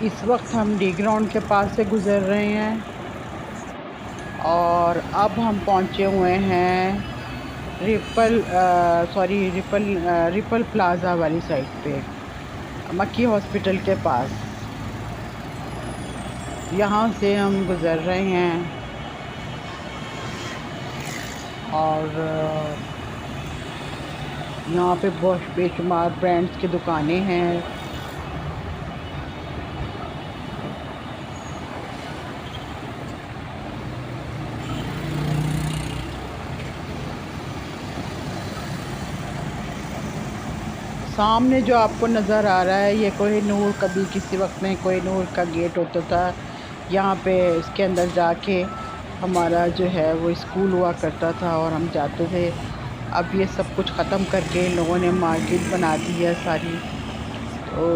इस वक्त हम डी ग्राउंड के पास से गुज़र रहे हैं और अब हम पहुंचे हुए हैं रिपल प्लाज़ा वाली साइड पे, मक्की हॉस्पिटल के पास। यहाँ से हम गुज़र रहे हैं और यहाँ पे बहुत बेशुमार ब्रांड्स की दुकानें हैं। सामने जो आपको नज़र आ रहा है ये कोहिनूर, कभी किसी वक्त में कोहिनूर का गेट होता था। यहाँ पे इसके अंदर जाके हमारा जो है वो स्कूल हुआ करता था और हम जाते थे। अब ये सब कुछ ख़त्म करके इन लोगों ने मार्केट बना दी है सारी। तो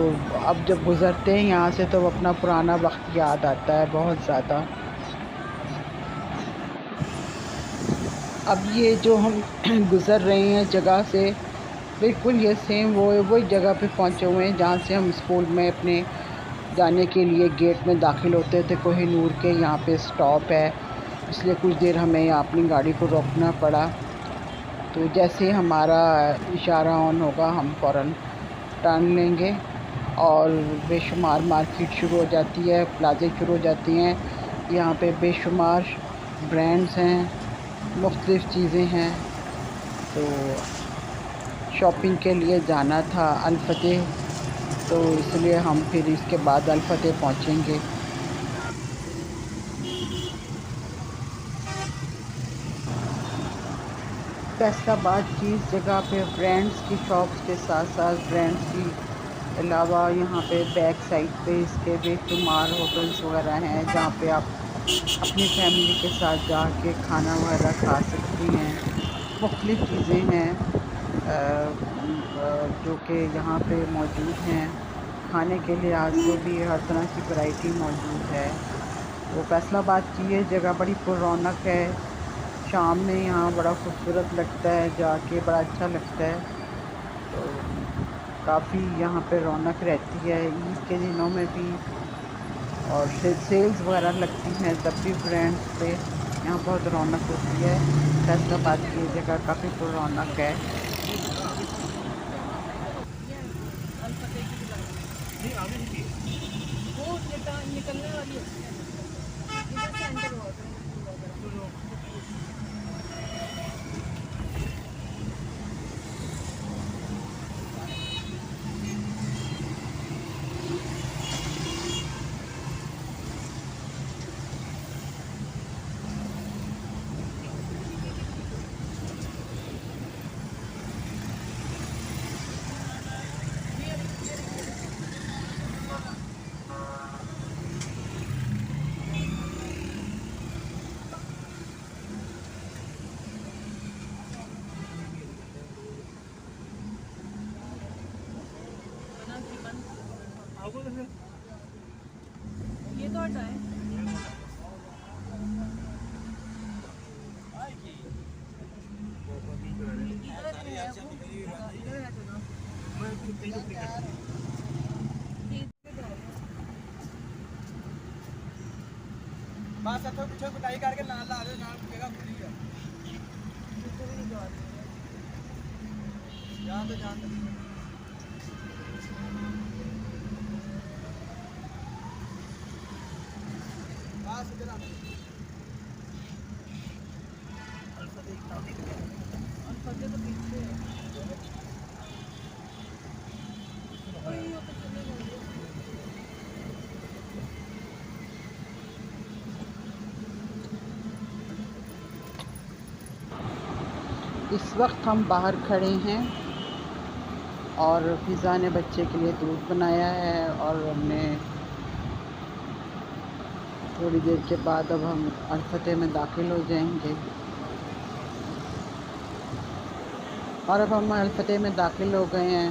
अब जब गुज़रते हैं यहाँ से तो अपना पुराना वक्त याद आता है बहुत ज़्यादा। अब ये जो हम गुज़र रहे हैं जगह से, बिल्कुल ये सेम वही जगह पे पहुँचे हुए हैं जहाँ से हम स्कूल में अपने जाने के लिए गेट में दाखिल होते थे। कोहिनूर के यहाँ पे स्टॉप है, इसलिए कुछ देर हमें अपनी गाड़ी को रोकना पड़ा। तो जैसे हमारा इशारा ऑन होगा हम फ़ौरन टर्न लेंगे और बेशुमार मार्केट शुरू हो जाती है, प्लाज़े शुरू हो जाती हैं। यहाँ पे बेशुमार ब्रांड्स हैं, मुख्तलिफ़ चीज़ें हैं। तो शॉपिंग के लिए जाना था अल फतेह, तो इसलिए हम फिर इसके बाद अल फतेह पहुँचेंगे। फैसलाबाद की इस जगह पे ब्रांड्स की शॉप्स के साथ साथ ब्रांड्स की अलावा यहाँ पे बैक साइड पे इसके बेशुमार होटल्स वगैरह हैं जहाँ पे आप अपनी फैमिली के साथ जाके खाना वगैरह खा सकती हैं। मुख्तलिफ़ चीज़ें हैं जो कि यहाँ पे मौजूद हैं। खाने के लिहाज से भी हर तरह की वैरायटी मौजूद है। तो फैसलाबाद की ये जगह बड़ी पुररौनक है। शाम में यहाँ बड़ा खूबसूरत लगता है, जाके बड़ा अच्छा लगता है। तो काफ़ी यहाँ पे रौनक रहती है ईद के दिनों में भी, और सेल्स वगैरह लगती हैं तब भी ब्रांड्स पे यहाँ बहुत रौनक होती है। फैसलाबाद की जगह काफ़ी पुररौनक है। निकलने वाली ये तो हटाए। बस अच्छा पीछे कुटाई करके नाल ला दे, नाल जगह खुली है। जान दे जान दे। बस इधर आ। अल्फादे तो पीछे है। इस वक्त हम बाहर खड़े हैं और फ़िज़ा ने बच्चे के लिए दूध बनाया है और हमने थोड़ी देर के बाद अब हम अल फतेह में दाखिल हो जाएंगे। और अब हम अल फतेह में दाखिल हो गए हैं।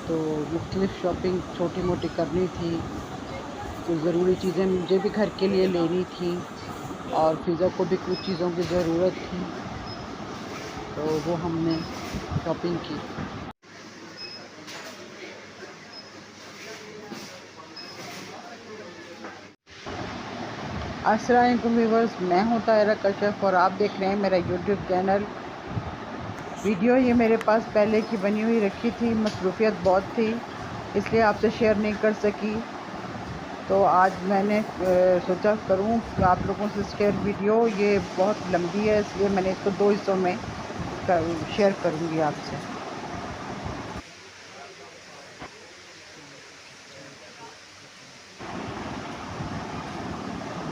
तो मुख्तलिफ़ शॉपिंग छोटी मोटी करनी थी, कुछ ज़रूरी चीज़ें मुझे भी घर के लिए लेनी थी और फ़िज़ा को भी कुछ चीज़ों की ज़रूरत थी, तो वो हमने शॉपिंग की। अस्सलाम वालेकुम व्यूअर्स, मैं हूं ताहिरा कश्यप और आप देख रहे हैं मेरा यूट्यूब चैनल। वीडियो ये मेरे पास पहले की बनी हुई रखी थी, मसरूफियत बहुत थी इसलिए आपसे शेयर नहीं कर सकी। तो आज मैंने सोचा करूं कि आप लोगों से शेयर। वीडियो ये बहुत लंबी है इसलिए मैंने इसको 2 हिस्सों में शेयर करूंगी आपसे।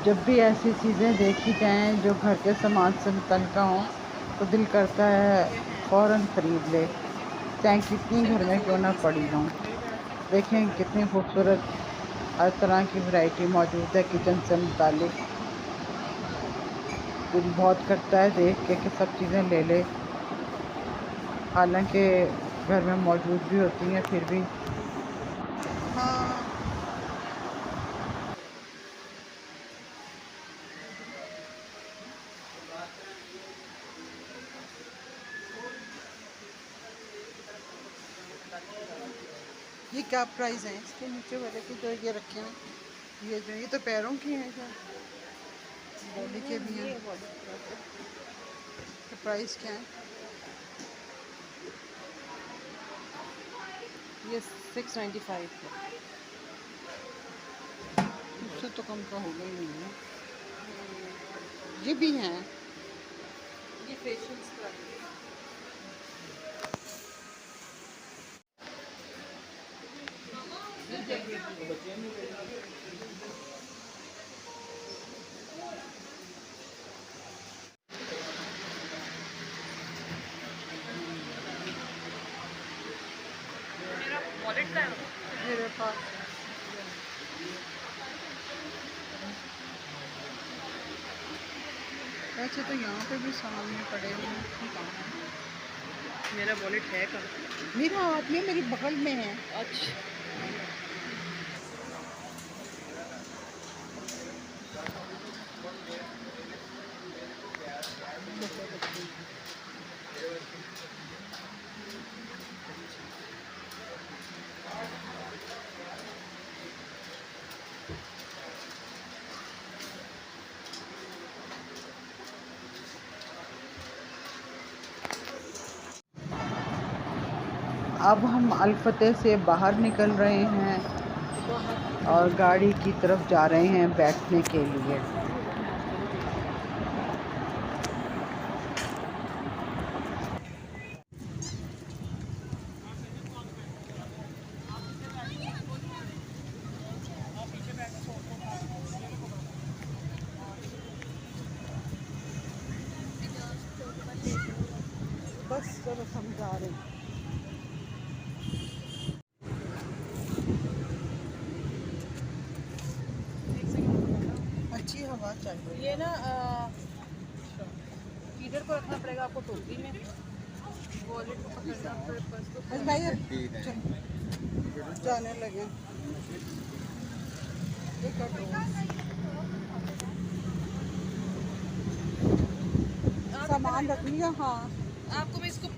जब भी ऐसी चीज़ें देखी जाएं जो घर के सामान से मुतल्लिका हों तो दिल करता है फ़ौरन ख़रीद ले, चाहे कितनी घर में क्यों ना पड़ी हों। देखें कितनी खूबसूरत हर तरह की वैरायटी मौजूद है किचन से मुतालिक। दिल बहुत करता है देख के कि सब चीज़ें ले ले, हालांकि घर में मौजूद भी होती हैं फिर भी। हाँ, ये क्या प्राइस है इसके नीचे वाले के जो ये रखे हैं? ये तो पैरों की हैं, बॉडी के भी हैं। तो प्राइस क्या है? ये 695 है। उससे तो कम का होगा ही नहीं है। ये भी हैं। ये फेशियल्स का है। मेरा वॉलेट का है मेरे पास वैसे तो यहाँ पे भी सामने पड़े हुए हैं। कहाँ है? मेरा वॉलेट है कहाँ? मेरा हाथ में मेरी बगल में है। अच्छा, अब हम अलफते से बाहर निकल रहे हैं और गाड़ी की तरफ जा रहे हैं बैठने के लिए। बस चलो हम जा रहे हैं। अच्छी हवा चल रही है। ये ना फीडर को रखना पड़ेगा आपको टोकरी में। वॉलेट को पकड़ना पड़ेगा। बस भाई जाने लगे। सामान रख लिया। हाँ, आपको मैं इसको